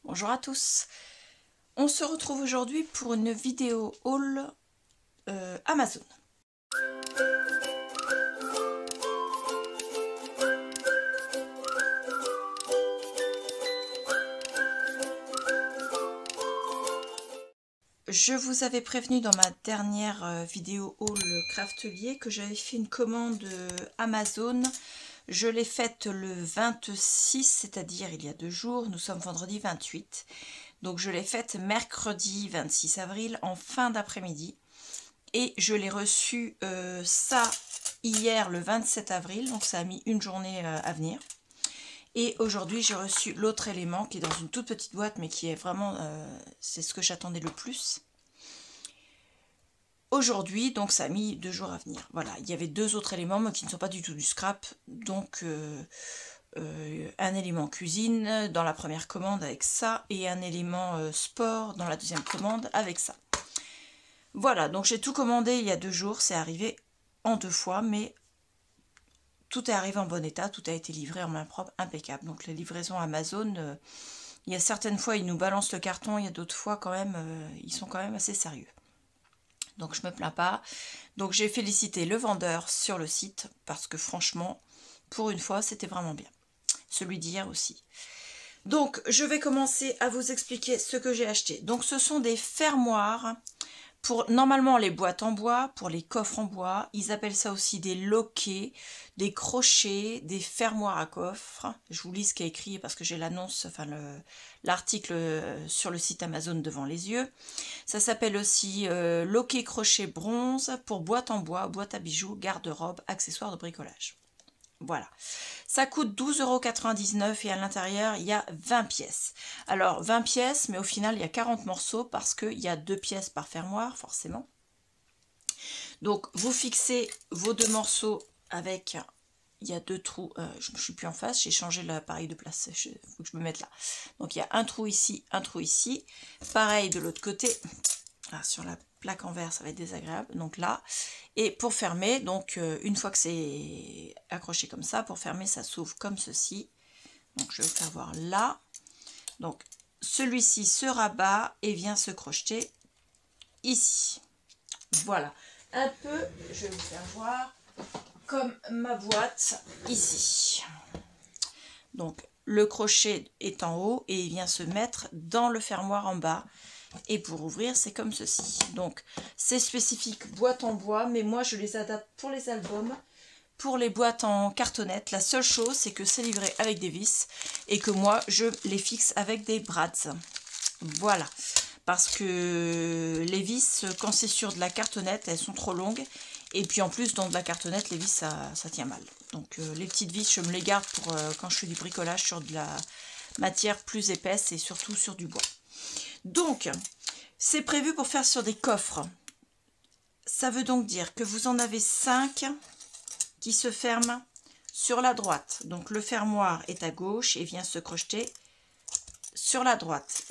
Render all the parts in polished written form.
Bonjour à tous. On se retrouve aujourd'hui pour une vidéo haul Amazon. Je vous avais prévenu dans ma dernière vidéo haul Craftelier que j'avais fait une commande Amazon. Je l'ai faite le 26, c'est-à-dire il y a 2 jours. Nous sommes vendredi 28. Donc je l'ai faite mercredi 26 avril en fin d'après-midi. Et je l'ai reçu ça hier le 27 avril. Donc ça a mis une journée à venir. Et aujourd'hui j'ai reçu l'autre élément qui est dans une toute petite boîte mais qui est vraiment, c'est ce que j'attendais le plus. Aujourd'hui, donc ça a mis 2 jours à venir. Voilà, il y avait 2 autres éléments mais qui ne sont pas du tout du scrap. Donc un élément cuisine dans la première commande avec ça et un élément sport dans la deuxième commande avec ça. Voilà, donc j'ai tout commandé il y a 2 jours, c'est arrivé en 2 fois mais tout est arrivé en bon état, tout a été livré en main propre, impeccable. Donc les livraisons Amazon, il y a certaines fois ils nous balancent le carton, il y a d'autres fois quand même, ils sont quand même assez sérieux. Donc je me plains pas. Donc j'ai félicité le vendeur sur le site parce que franchement, pour une fois, c'était vraiment bien. Celui d'hier aussi. Donc je vais commencer à vous expliquer ce que j'ai acheté. Donc ce sont des fermoirs pour normalement les boîtes en bois, pour les coffres en bois. Ils appellent ça aussi des loquets, des crochets, des fermoirs à coffres. Je vous lis ce qui est écrit parce que j'ai l'annonce, enfin l'article sur le site Amazon devant les yeux. Ça s'appelle aussi loquet crochet bronze pour boîte en bois, boîte à bijoux, garde-robe, accessoires de bricolage. Voilà, ça coûte 12,99 € et à l'intérieur il y a 20 pièces. Alors 20 pièces mais au final il y a 40 morceaux parce qu'il y a 2 pièces par fermoir forcément. Donc vous fixez vos 2 morceaux avec, il y a 2 trous, je ne suis plus en face, j'ai changé l'appareil de place, il faut que je me mette là. Donc il y a un trou ici, pareil de l'autre côté, ah, sur la plaque en verre ça va être désagréable, donc là. Et pour fermer, donc une fois que c'est accroché comme ça, pour fermer ça s'ouvre comme ceci. Donc je vais vous faire voir là. Donc celui-ci se rabat et vient se crocheter ici. Voilà, un peu, je vais vous faire voir, comme ma boîte ici. Donc le crochet est en haut et il vient se mettre dans le fermoir en bas. Et pour ouvrir, c'est comme ceci. Donc, c'est spécifique boîte en bois, mais moi, je les adapte pour les albums. Pour les boîtes en cartonnette, la seule chose, c'est que c'est livré avec des vis et que moi, je les fixe avec des brads. Voilà. Parce que les vis, quand c'est sur de la cartonnette, elles sont trop longues. Et puis en plus, dans de la cartonnette, les vis, ça tient mal. Donc, les petites vis, je me les garde pour quand je fais du bricolage sur de la matière plus épaisse et surtout sur du bois. Donc, c'est prévu pour faire sur des coffres. Ça veut donc dire que vous en avez 5 qui se ferment sur la droite. Donc, le fermoir est à gauche et vient se crocheter sur la droite.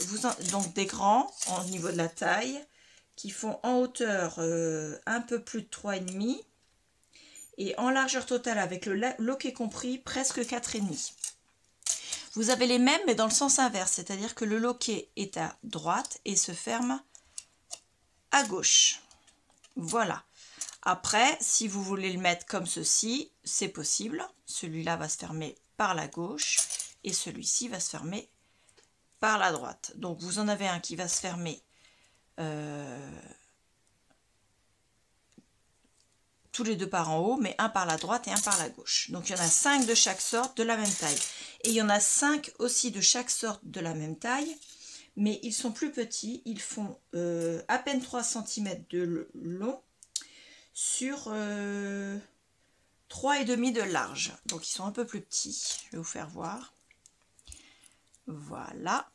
Donc, des grands au niveau de la taille qui font en hauteur un peu plus de 3,5 et en largeur totale avec le loquet compris presque 4,5. Vous avez les mêmes mais dans le sens inverse, c'est-à-dire que le loquet est à droite et se ferme à gauche. Voilà. Après, si vous voulez le mettre comme ceci, c'est possible. Celui-là va se fermer par la gauche et celui-ci va se fermer par la droite. Donc vous en avez un qui va se fermer tous les 2 par en haut, mais un par la droite et un par la gauche. Donc il y en a 5 de chaque sorte de la même taille. Et il y en a 5 aussi de chaque sorte de la même taille, mais ils sont plus petits. Ils font à peine 3 cm de long sur 3,5 de large. Donc ils sont un peu plus petits. Je vais vous faire voir. Voilà,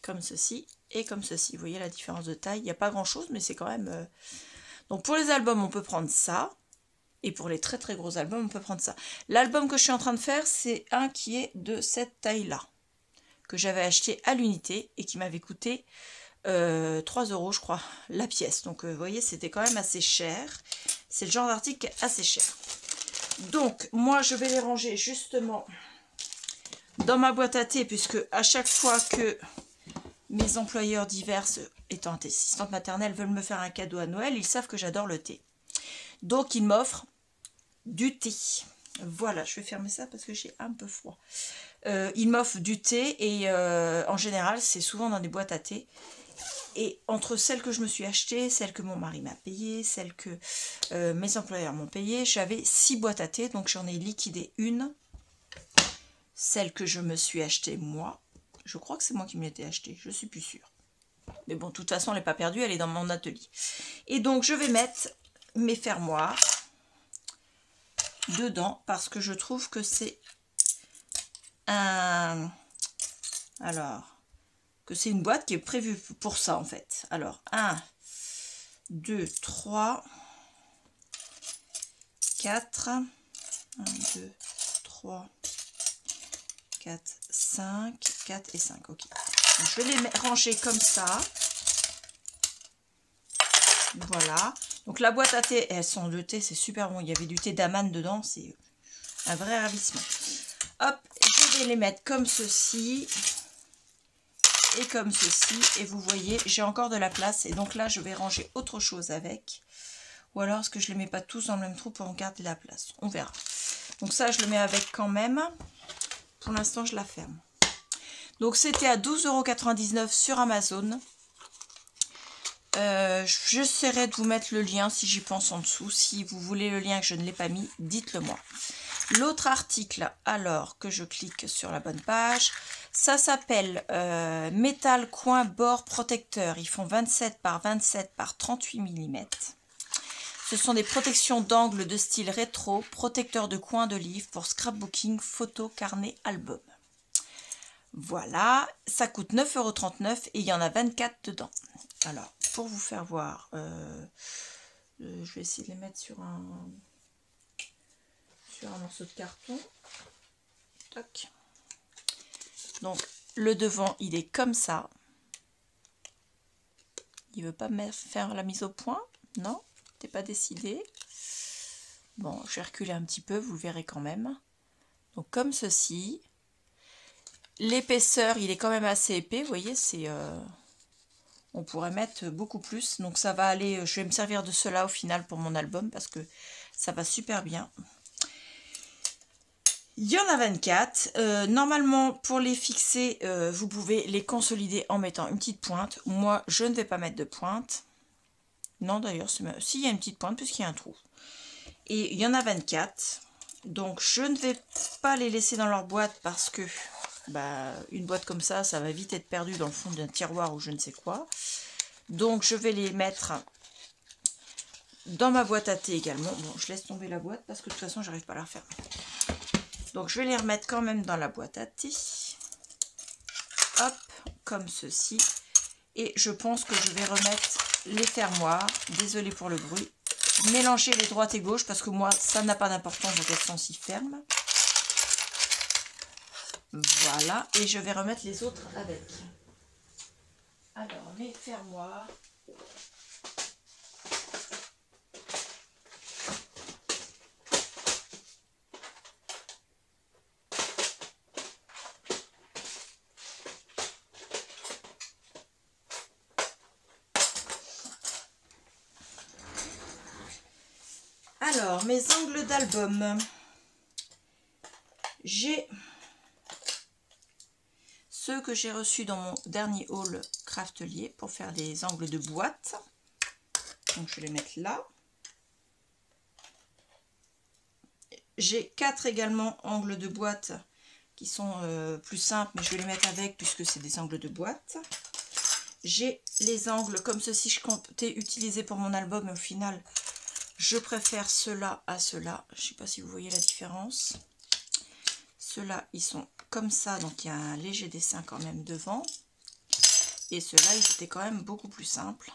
comme ceci et comme ceci. Vous voyez la différence de taille. Il n'y a pas grand chose, mais c'est quand même... Donc pour les albums, on peut prendre ça. Et pour les très très gros albums, on peut prendre ça. L'album que je suis en train de faire, c'est un qui est de cette taille-là. Que j'avais acheté à l'unité et qui m'avait coûté 3 € je crois, la pièce. Donc vous voyez, c'était quand même assez cher. C'est le genre d'article assez cher. Donc moi, je vais les ranger justement dans ma boîte à thé. Puisque à chaque fois que mes employeurs divers étant assistante maternelle veulent me faire un cadeau à Noël, ils savent que j'adore le thé. Donc ils m'offrent du thé. Voilà, je vais fermer ça parce que j'ai un peu froid. Ils m'offrent du thé et en général c'est souvent dans des boîtes à thé. Et entre celles que je me suis achetées, celles que mon mari m'a payées, celles que mes employeurs m'ont payées, j'avais 6 boîtes à thé, donc j'en ai liquidé une. Celle que je me suis achetée moi, je crois que c'est moi qui me l'étais achetée, je suis plus sûre. Mais bon, de toute façon, elle n'est pas perdue, elle est dans mon atelier. Et donc, je vais mettre mes fermoirs dedans parce que je trouve que c'est un... Alors, que c'est une boîte qui est prévue pour ça, en fait. Alors, 1, 2, 3, 4, 1, 2, 3, 4, 5, 4 et 5, ok. Donc, je vais les ranger comme ça. Voilà. Donc la boîte à thé, elles sont de thé, c'est super bon. Il y avait du thé d'amande dedans, c'est un vrai ravissement. Hop, je vais les mettre comme ceci. Et comme ceci. Et vous voyez, j'ai encore de la place. Et donc là, je vais ranger autre chose avec. Ou alors, est-ce que je ne les mets pas tous dans le même trou pour garder la place? On verra. Donc ça, je le mets avec quand même. Pour l'instant, je la ferme. Donc c'était à 12,99 € sur Amazon. J'essaierai de vous mettre le lien si j'y pense en dessous. Si vous voulez le lien que je ne l'ai pas mis, dites-le moi. L'autre article, alors que je clique sur la bonne page, ça s'appelle Métal Coin Bord Protecteur. Ils font 27 par 27 par 38 mm. Ce sont des protections d'angle de style rétro, protecteurs de coins de livres pour scrapbooking, photo, carnet, album. Voilà, ça coûte 9,39 € et il y en a 24 dedans. Alors, pour vous faire voir, je vais essayer de les mettre sur un morceau de carton. Toc. Donc, le devant, il est comme ça. Il ne veut pas faire la mise au point? Non, t'es pas décidé. Bon, je vais reculer un petit peu, vous le verrez quand même. Donc, comme ceci. L'épaisseur, il est quand même assez épais, vous voyez, c'est... on pourrait mettre beaucoup plus, donc ça va aller, je vais me servir de cela au final pour mon album parce que ça va super bien. Il y en a 24, normalement pour les fixer, vous pouvez les consolider en mettant une petite pointe. Moi, je ne vais pas mettre de pointe. Non d'ailleurs, si, il y a une petite pointe puisqu'il y a un trou. Et il y en a 24, donc je ne vais pas les laisser dans leur boîte parce que... Bah, une boîte comme ça va vite être perdue dans le fond d'un tiroir ou je ne sais quoi. Donc je vais les mettre dans ma boîte à thé également. Bon, je laisse tomber la boîte parce que de toute façon j'arrive pas à la refermer. Donc je vais les remettre quand même dans la boîte à thé. Hop, comme ceci. Et je pense que je vais remettre les fermoirs. Désolée pour le bruit. Mélanger les droites et gauches parce que moi ça n'a pas d'importance dans quel sens ils ferment. Voilà, et je vais remettre les autres avec. Alors, mes fermoirs. Alors, mes angles d'album. J'ai... ceux que j'ai reçus dans mon dernier haul Craftelier pour faire des angles de boîte. Donc je vais les mettre là. J'ai 4 également angles de boîte qui sont plus simples, mais je vais les mettre avec puisque c'est des angles de boîte. J'ai les angles comme ceci, je comptais utiliser pour mon album, mais au final je préfère ceux-là à ceux-là. Je ne sais pas si vous voyez la différence. Ceux-là, ils sont comme ça, donc il y a un léger dessin quand même devant. Et ceux-là, ils étaient quand même beaucoup plus simples.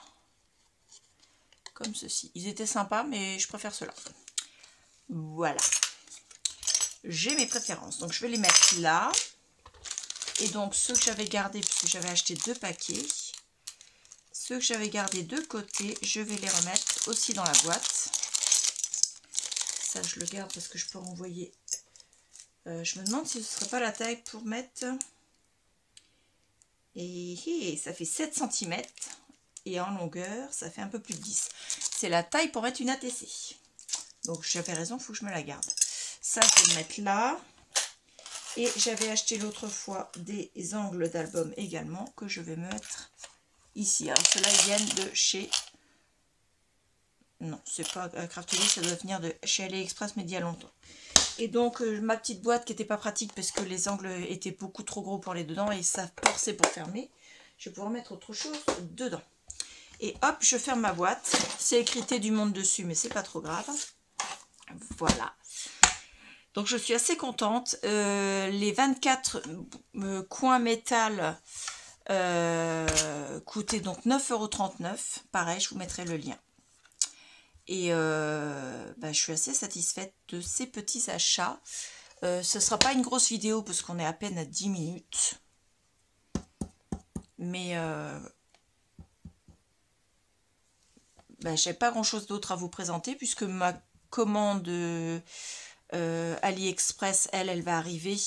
Comme ceci. Ils étaient sympas, mais je préfère ceux-là. Voilà. J'ai mes préférences. Donc, je vais les mettre là. Et donc, ceux que j'avais gardés, puisque j'avais acheté 2 paquets, ceux que j'avais gardés de côté, je vais les remettre aussi dans la boîte. Ça, je le garde parce que je peux renvoyer... je me demande si ce ne serait pas la taille pour mettre Et ça fait 7 cm. Et en longueur, ça fait un peu plus de 10. C'est la taille pour mettre une ATC. Donc j'avais raison, il faut que je me la garde. Ça, je vais le mettre là. Et j'avais acheté l'autre fois des angles d'album également que je vais mettre ici. Alors ceux-là, ils viennent de chez... Non, c'est pas Craftly, ça doit venir de chez AliExpress, mais d'il y a longtemps. Et donc ma petite boîte qui n'était pas pratique parce que les angles étaient beaucoup trop gros pour les dedans et ça forçait pour fermer. Je vais pouvoir mettre autre chose dedans. Et hop, je ferme ma boîte. C'est écrit du monde dessus, mais c'est pas trop grave. Voilà. Donc je suis assez contente. Les 24 coins métal coûtaient donc 9,39 €. Pareil, je vous mettrai le lien. Et je suis assez satisfaite de ces petits achats. Ce ne sera pas une grosse vidéo parce qu'on est à peine à 10 minutes. Mais j'ai pas grand chose d'autre à vous présenter puisque ma commande AliExpress, elle va arriver.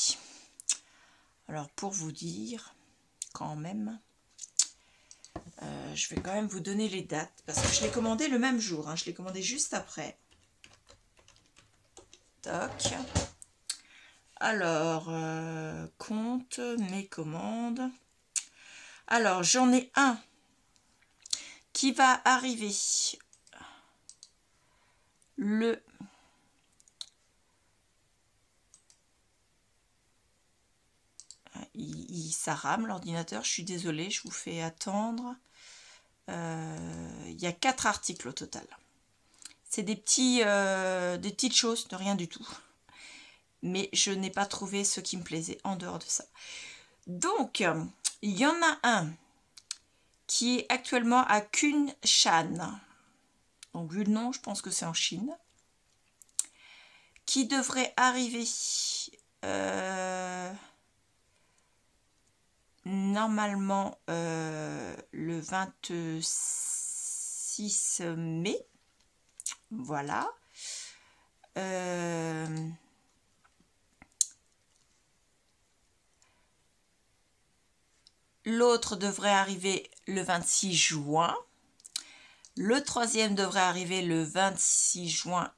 Alors pour vous dire, quand même, je vais quand même vous donner les dates parce que je l'ai commandé le même jour. Hein, je l'ai commandé juste après. Toc. Alors, compte mes commandes. Alors, j'en ai un qui va arriver le... ça rame l'ordinateur, je suis désolée, je vous fais attendre. Il y a 4 articles au total. C'est des petites choses, de rien du tout. Mais je n'ai pas trouvé ce qui me plaisait en dehors de ça. Donc, il y en a un qui est actuellement à Kunshan. Donc, vu le nom, je pense que c'est en Chine. Qui devrait arriver normalement le 26 mai. Voilà. L'autre devrait arriver le 26 juin. Le troisième devrait arriver le 26 juin.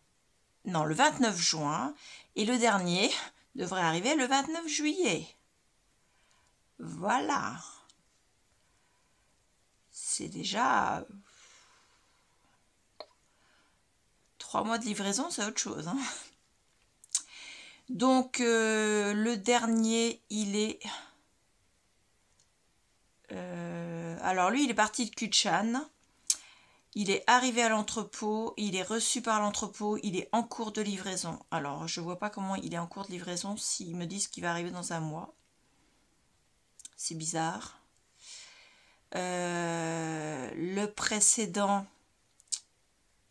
Non, le 29 juin. Et le dernier devrait arriver le 29 juillet. Voilà. C'est déjà 3 mois de livraison, c'est autre chose. Hein. Donc, le dernier, il est... alors, lui, il est parti de Kunshan. Il est arrivé à l'entrepôt, il est reçu par l'entrepôt, il est en cours de livraison. Alors, je ne vois pas comment il est en cours de livraison s'ils me disent qu'il va arriver dans un mois. C'est bizarre. Le précédent,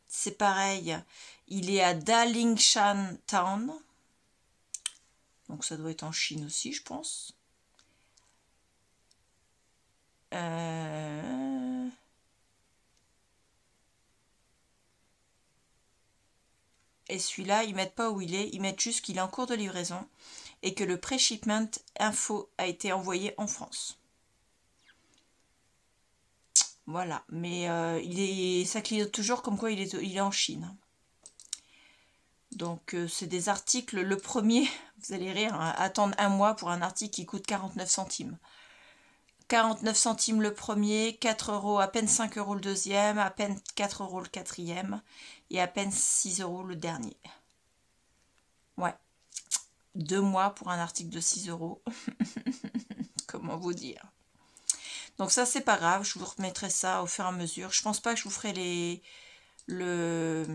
c'est pareil. Il est à Dalingshan Town. Donc, ça doit être en Chine aussi, je pense. Et celui-là, ils mettent pas où il est, ils mettent juste qu'il est en cours de livraison et que le pré-shipment info a été envoyé en France. Voilà, mais ça clignote toujours comme quoi il est en Chine. Donc c'est des articles, le premier, vous allez rire, hein, attendre un mois pour un article qui coûte 49 centimes. 49 centimes le premier, 4 €, à peine 5 € le deuxième, à peine 4 € le quatrième et à peine 6 € le dernier. Ouais, 2 mois pour un article de 6 €. Comment vous dire? Donc ça c'est pas grave, je vous remettrai ça au fur et à mesure. Je pense pas que je vous ferai de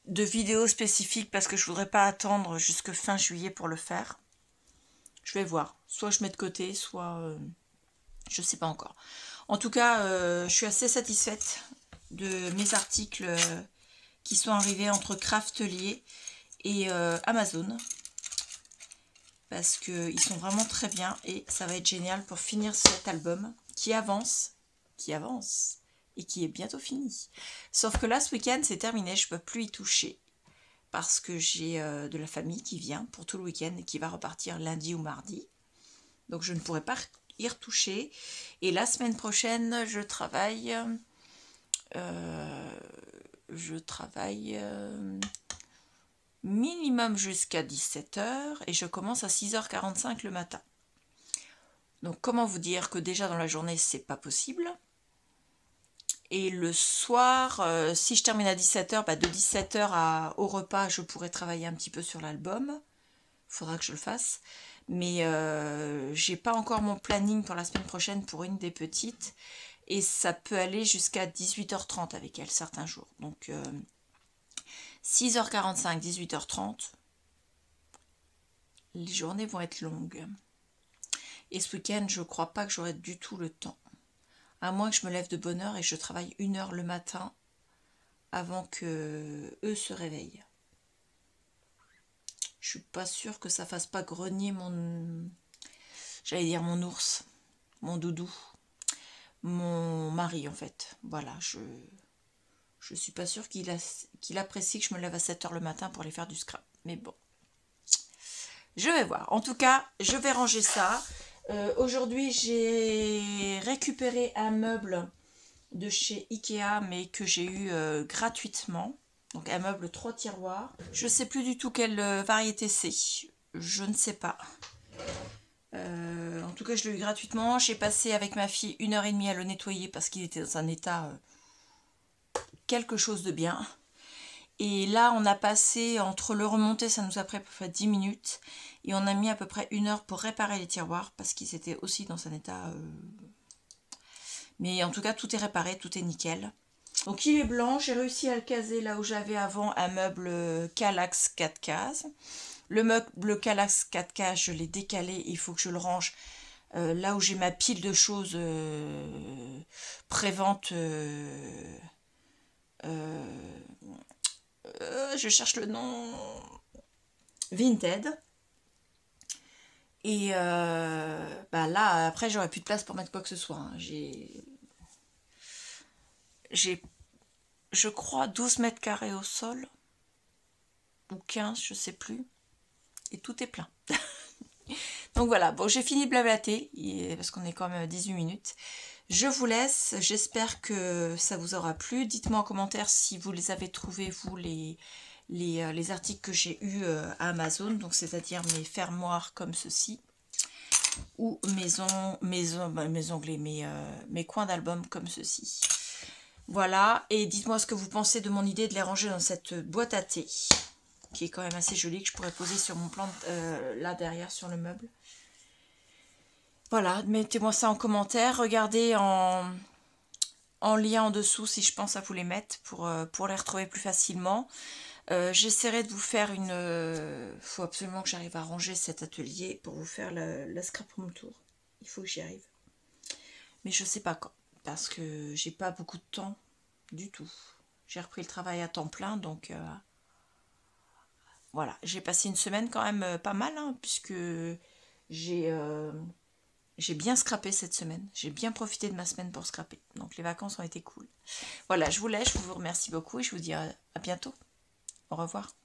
vidéos spécifiques parce que je voudrais pas attendre jusque fin juillet pour le faire. Je vais voir. Soit je mets de côté, soit je sais pas encore. En tout cas, je suis assez satisfaite de mes articles qui sont arrivés entre Craftly et Amazon. Parce qu'ils sont vraiment très bien et ça va être génial pour finir cet album qui avance et qui est bientôt fini. Sauf que là, ce week-end, c'est terminé, je ne peux plus y toucher parce que j'ai de la famille qui vient pour tout le week-end et qui va repartir lundi ou mardi. Donc je ne pourrai pas y retoucher. Et la semaine prochaine, je travaille minimum jusqu'à 17 h et je commence à 6h45 le matin. Donc comment vous dire que déjà dans la journée, c'est pas possible. Et le soir, si je termine à 17 h, de 17 h au repas, je pourrais travailler un petit peu sur l'album. Il faudra que je le fasse. Mais j'ai pas encore mon planning pour la semaine prochaine pour une des petites. Et ça peut aller jusqu'à 18h30 avec elle certains jours. Donc 6h45, 18h30, les journées vont être longues. Et ce week-end, je crois pas que j'aurai du tout le temps. À moins que je me lève de bonne heure et je travaille 1 heure le matin avant que eux se réveillent. Je suis pas sûre que ça fasse pas grogner j'allais dire mon ours, mon doudou, mon mari en fait. Voilà, je suis pas sûre qu'il apprécie que je me lève à 7 h le matin pour aller faire du scrap. Mais bon, je vais voir. En tout cas, je vais ranger ça. Aujourd'hui, j'ai récupéré un meuble de chez Ikea, mais que j'ai eu gratuitement. Donc un meuble 3 tiroirs. Je ne sais plus du tout quelle variété c'est. Je ne sais pas. En tout cas, je l'ai eu gratuitement. J'ai passé avec ma fille 1h30 à le nettoyer parce qu'il était dans un état quelque chose de bien. Et là, on a passé, entre le remonter, ça nous a pris à peu près 10 minutes. Et on a mis à peu près 1 heure pour réparer les tiroirs parce qu'ils étaient aussi dans un état... Mais en tout cas, tout est réparé, tout est nickel. Donc il est blanc, j'ai réussi à le caser là où j'avais avant un meuble Kallax 4 cases. Le meuble Kallax 4 cases, je l'ai décalé, il faut que je le range là où j'ai ma pile de choses prévente. Je cherche le nom. Vinted. Et là, après, j'aurais plus de place pour mettre quoi que ce soit. Hein. J'ai, je crois, 12 mètres carrés au sol. Ou 15, je sais plus. Et tout est plein. Donc voilà, bon, j'ai fini de blablater, parce qu'on est quand même à 18 minutes. Je vous laisse, j'espère que ça vous aura plu. Dites-moi en commentaire si vous les avez trouvés, vous, les articles que j'ai eus à Amazon, donc c'est-à-dire mes fermoirs comme ceci, ou mes onglets, mes coins d'album comme ceci. Voilà, et dites-moi ce que vous pensez de mon idée de les ranger dans cette boîte à thé, qui est quand même assez jolie, que je pourrais poser sur mon plan là derrière sur le meuble. Voilà, mettez-moi ça en commentaire, regardez en lien en dessous si je pense à vous les mettre pour les retrouver plus facilement. J'essaierai de vous faire faut absolument que j'arrive à ranger cet atelier pour vous faire la scrap room tour. Il faut que j'y arrive. Mais je sais pas quand, parce que j'ai pas beaucoup de temps du tout. J'ai repris le travail à temps plein, donc voilà. J'ai passé une semaine quand même pas mal, hein, puisque j'ai bien scrappé cette semaine. J'ai bien profité de ma semaine pour scraper. Donc les vacances ont été cool. Voilà, je vous laisse, je vous remercie beaucoup et je vous dis à bientôt. Au revoir.